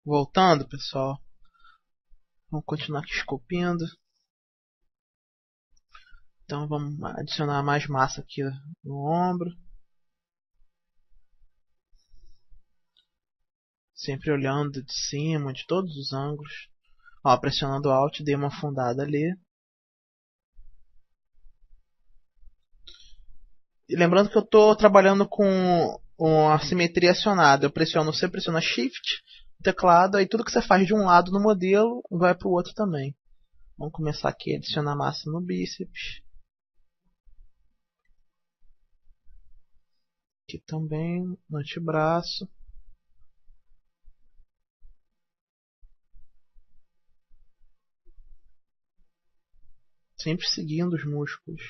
Voltando, pessoal. Vamos continuar aqui esculpindo. Então vamos adicionar mais massa aqui no ombro. Sempre olhando de cima, de todos os ângulos. Ó, pressionando Alt, dei uma afundada ali. E lembrando que eu estou trabalhando com a simetria acionada. Você pressiona Shift, teclado, aí tudo que você faz de um lado no modelo vai para o outro também. Vamos começar aqui a adicionar massa no bíceps. Aqui também, no antebraço. Sempre seguindo os músculos.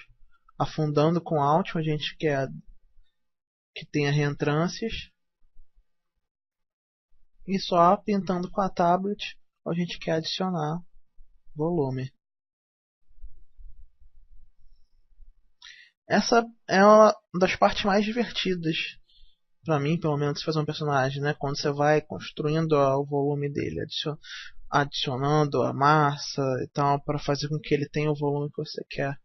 Afundando com Alt, onde a gente quer que tenha reentrâncias. E só pintando com a tablet, onde a gente quer adicionar volume. Essa é uma das partes mais divertidas para mim, pelo menos, fazer um personagem, né? Quando você vai construindo o volume dele, adicionando a massa e tal, para fazer com que ele tenha o volume que você quer.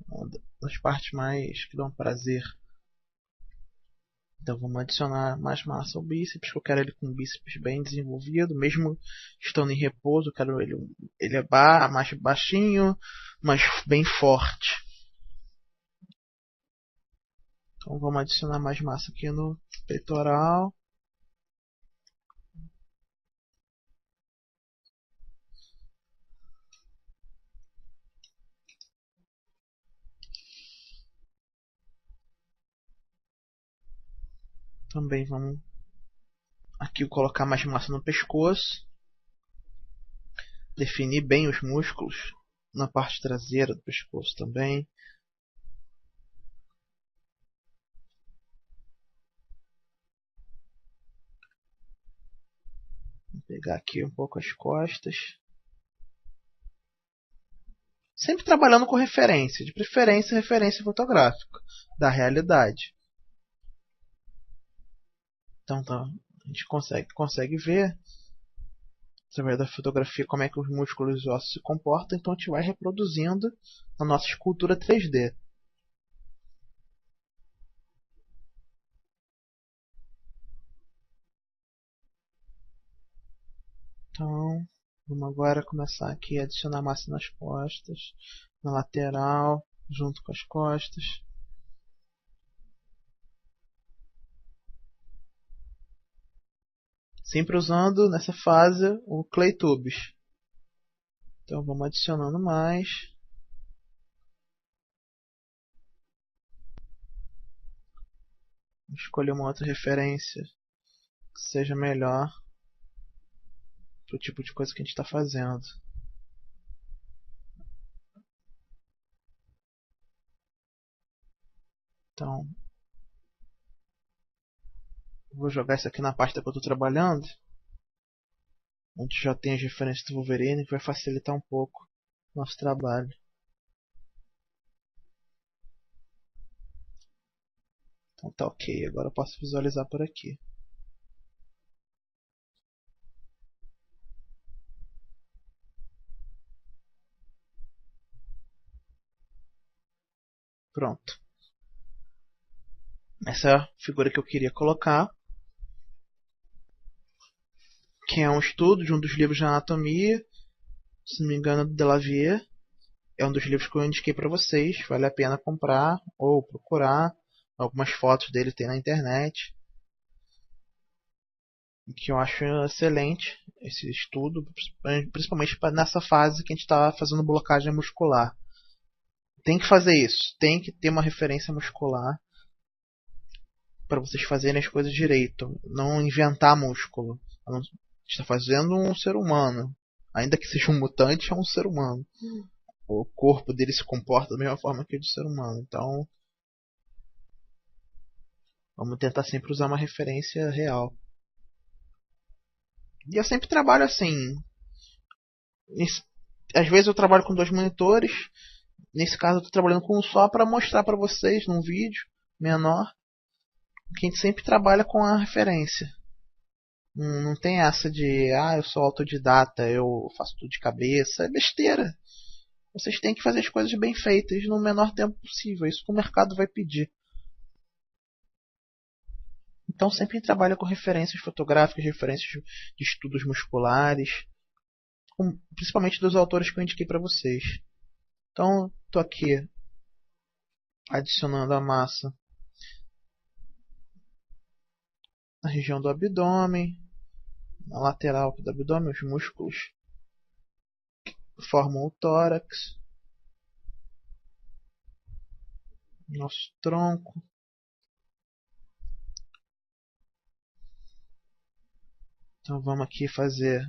Uma das partes mais que dão prazer. Então vamos adicionar mais massa ao bíceps, que eu quero ele com o bíceps bem desenvolvido, mesmo estando em repouso, eu quero ele mais baixinho, mas bem forte. Então vamos adicionar mais massa aqui no peitoral. Também vamos aqui colocar mais massa no pescoço. Definir bem os músculos na parte traseira do pescoço também. Vou pegar aqui um pouco as costas. Sempre trabalhando com referência, de preferência referência fotográfica da realidade. Então tá, a gente consegue ver através da fotografia como é que os músculos e os ossos se comportam, então a gente vai reproduzindo na nossa escultura 3D. Então, vamos agora começar aqui a adicionar massa nas costas, na lateral, junto com as costas. Sempre usando nessa fase o Clay Tubes. Então vamos adicionando mais. Vou escolher uma outra referência que seja melhor para o tipo de coisa que a gente está fazendo. Então, vou jogar isso aqui na pasta que eu estou trabalhando, onde já tem as referências do Wolverine, que vai facilitar um pouco o nosso trabalho. Então tá ok, agora eu posso visualizar por aqui. Pronto. Essa é a figura que eu queria colocar, que é um estudo de um dos livros de anatomia, se não me engano, do Delavier. É um dos livros que eu indiquei para vocês, vale a pena comprar ou procurar. Algumas fotos dele tem na internet, que eu acho excelente esse estudo, principalmente nessa fase que a gente está fazendo blocagem muscular. Tem que fazer isso, tem que ter uma referência muscular para vocês fazerem as coisas direito, não inventar músculo. A gente está fazendo um ser humano, ainda que seja um mutante, é um ser humano. O corpo dele se comporta da mesma forma que o do ser humano, então vamos tentar sempre usar uma referência real. E eu sempre trabalho assim. Às vezes eu trabalho com dois monitores. Nesse caso eu estou trabalhando com um só para mostrar para vocês num vídeo menor que a gente sempre trabalha com a referência. Não tem essa de, eu sou autodidata, eu faço tudo de cabeça. É besteira. Vocês têm que fazer as coisas bem feitas no menor tempo possível. É isso que o mercado vai pedir. Então sempre trabalha com referências fotográficas, referências de estudos musculares, principalmente dos autores que eu indiquei para vocês. Então estou aqui adicionando a massa na região do abdômen, na lateral do abdômen, os músculos que formam o tórax, nosso tronco. Então vamos aqui fazer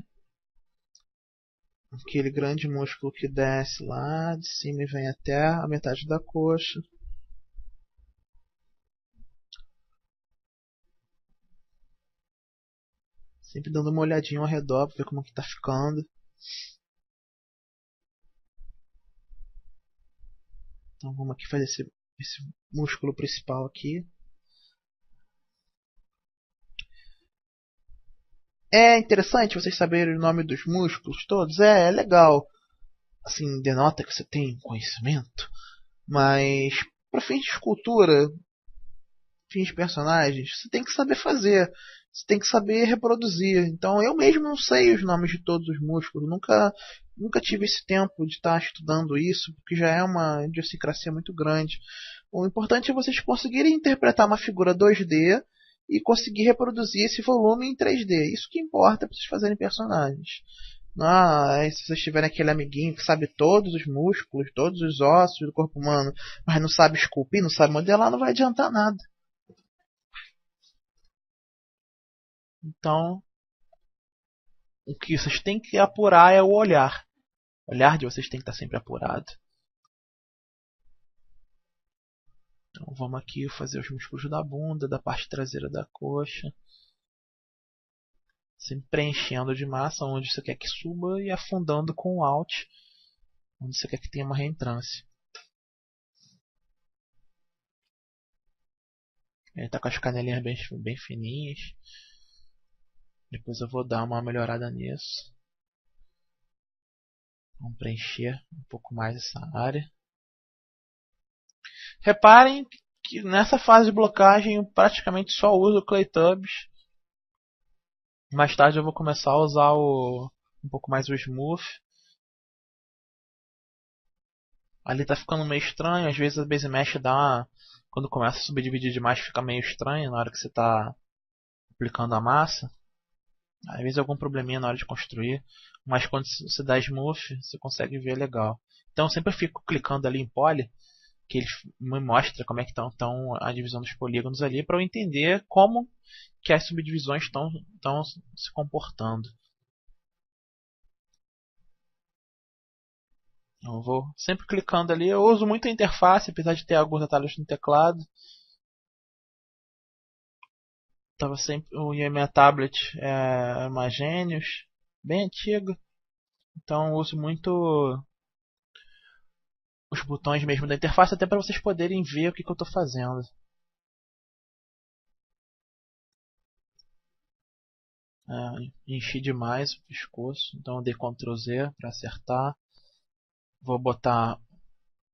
aquele grande músculo que desce lá de cima e vem até a metade da coxa. Sempre dando uma olhadinha ao redor para ver como que tá ficando. Então vamos aqui fazer esse músculo principal aqui. É interessante vocês saberem o nome dos músculos todos. É legal. Assim, denota que você tem conhecimento. Mas, para fins de escultura, fins de personagens, você tem que saber fazer. Você tem que saber reproduzir. Então, eu mesmo não sei os nomes de todos os músculos. Nunca tive esse tempo de estar estudando isso, porque já é uma idiosincrasia muito grande. O importante é vocês conseguirem interpretar uma figura 2D e conseguir reproduzir esse volume em 3D. Isso que importa para vocês fazerem personagens. Se vocês tiverem aquele amiguinho que sabe todos os músculos, todos os ossos do corpo humano, mas não sabe esculpir, não sabe modelar, não vai adiantar nada. Então, o que vocês têm que apurar é o olhar. O olhar de vocês tem que estar sempre apurado. Então, vamos aqui fazer os músculos da bunda, da parte traseira da coxa. Sempre preenchendo de massa onde você quer que suba e afundando com o Alt onde você quer que tenha uma reentrância. Ele está com as canelinhas bem fininhas. Depois eu vou dar uma melhorada nisso. Vamos preencher um pouco mais essa área. Reparem que nessa fase de blocagem eu praticamente só uso o Claytubs. Mais tarde eu vou começar a usar um pouco mais o Smooth. Ali tá ficando meio estranho, às vezes a Base Mesh quando começa a subdividir demais fica meio estranho na hora que você está aplicando a massa. Às vezes algum probleminha na hora de construir, mas quando você dá Smooth você consegue ver legal. Então eu sempre fico clicando ali em Poly, que ele me mostra como é que estão a divisão dos polígonos ali, para eu entender como que as subdivisões estão se comportando. Eu vou sempre clicando ali. Eu uso muito a interface, apesar de ter alguns atalhos no teclado. Tava sempre a minha tablet é uma Genius, bem antiga. Então eu uso muito os botões mesmo da interface, até para vocês poderem ver o que eu estou fazendo. Enchi demais o pescoço, então eu dei Ctrl Z para acertar. Vou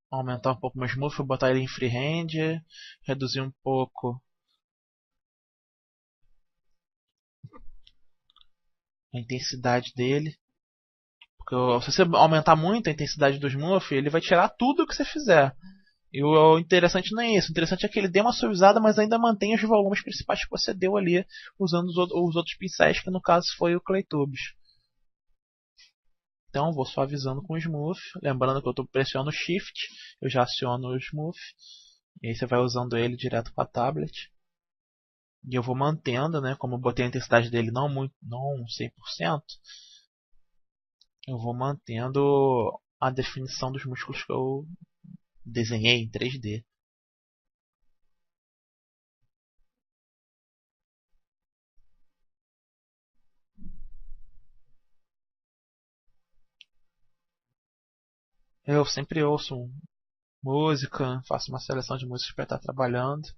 aumentar um pouco meu smooth, vou botar ele em freehand, reduzir um pouco a intensidade dele. Porque se você aumentar muito a intensidade do smooth, ele vai tirar tudo que você fizer. E o interessante não é isso. O interessante é que ele dê uma suavizada, mas ainda mantém os volumes principais que você deu ali, usando os outros pincéis, que no caso foi o Claytubes. Então vou suavizando com o Smooth. Lembrando que eu estou pressionando o Shift, eu já aciono o Smooth. E aí você vai usando ele direto para a tablet. E eu vou mantendo, né, como eu botei a intensidade dele não 100%, eu vou mantendo a definição dos músculos que eu desenhei em 3D. Eu sempre ouço música, faço uma seleção de músicas para estar trabalhando.